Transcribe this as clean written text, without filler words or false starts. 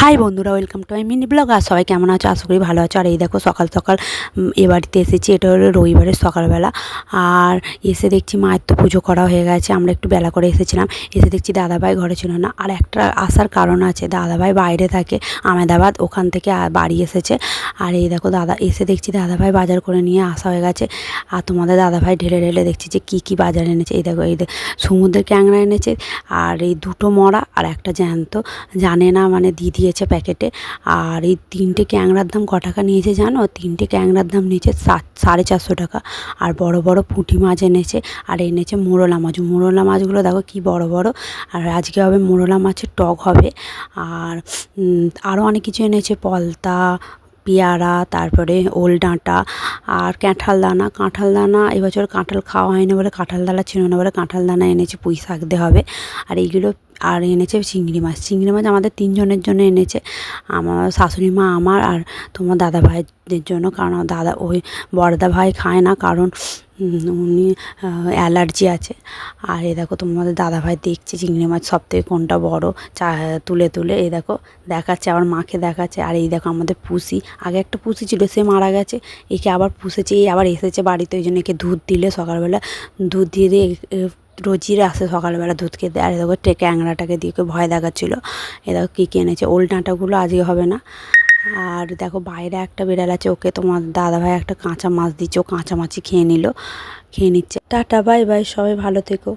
High বন্ধুরা, welcome to my mini blog. আর সবাই কেমন আছো? আশা করি ভালো আছো। আর এই দেখো সকাল সকাল এ বাড়িতে এসেছি। এটা হলো রবিবারের সকালবেলা। আর এসে দেখছি মায়ের তো পুজো করা হয়ে গেছে। আমরা একটু বেলা করে এসেছিলাম। এসে দেখছি দাদাভাই ঘরে ছিল না। আর একটা আসার কারণ আছে, দাদাভাই বাইরে থাকে আহমেদাবাদ, ওখান থেকে বাড়ি এসেছে। আর এই দেখো দাদা এসে দেখছি দাদাভাই বাজার করে নিয়ে আসা হয়ে গেছে। আর তোমাদের দাদাভাই ঢেলে ঢেলে দেখছি যে কী বাজার এনেছে। এই দেখো সমুদ্রের ক্যাংড়া এনেছে, আর এই দুটো মরা আর একটা জ্যান্ত, জানে না মানে দিয়েছে প্যাকেটে। আর এই 3টে ক্যাংড়ার দাম ক টাকা নিয়েছে জানো? 3টে ক্যাংড়ার দাম নিয়েছে 450 টাকা। আর বড় বড় পুঁটি মাছ এনেছে, আর এনেছে মোরলা মাছ। মোরলা মাছগুলো দেখো কি বড় বড়। আর আজকে হবে মোরলা মাছের টক হবে। আর আরও অনেক কিছু এনেছে, পলতা, পেয়ারা, তারপরে ওল ডাঁটা আর কাঁঠাল দানা। এবছর কাঁঠাল খাওয়া হয়নি বলে, কাঁঠাল দানা ছিল না বলে কাঁঠাল দানা এনেছে, পুঁই শাক দিয়ে হবে। আর এইগুলো আর এনেছে চিংড়ি মাছ আমাদের 3জনের জন্য এনেছে। আমার শাশুড়ি মা, আমার আর তোমার দাদা ভাইদের জন্য। কারণ ওই বড়দা ভাই খায় না, কারণ উনি অ্যালার্জি আছে। আর এই দেখো তোমাদের দাদাভাই দেখছে চিংড়ি মাছ সবথেকে কোনটা বড়, তুলে তুলে এই দেখো দেখাচ্ছে, আবার মাকে দেখাচ্ছে। আর এই দেখো আমাদের পুষি, আগে একটা পুষি ছিল, সে মারা গেছে, একে আবার পুষেছে, এই আবার এসেছে বাড়িতে। ওই জন্য একে দুধ দিলে সকালবেলা দুধ দিয়ে রোজই আসে সকালবেলা দুধ খেতে। আর দেখো ক্যাংড়াটাকে দিয়ে ভয় দেখাচ্ছিলো। এ দেখো কী এনেছে, ওল ডাঁটাগুলো আজকে হবে না। আর দেখো বাইরে একটা বিড়াল আছে, ওকে তোমার দাদাভাই একটা কাঁচা মাছ দিচ্ছে, ও কাঁচা মাছই খেয়ে নিচ্ছে। টাটা, বাই বাই, সবাই ভালো থেকো।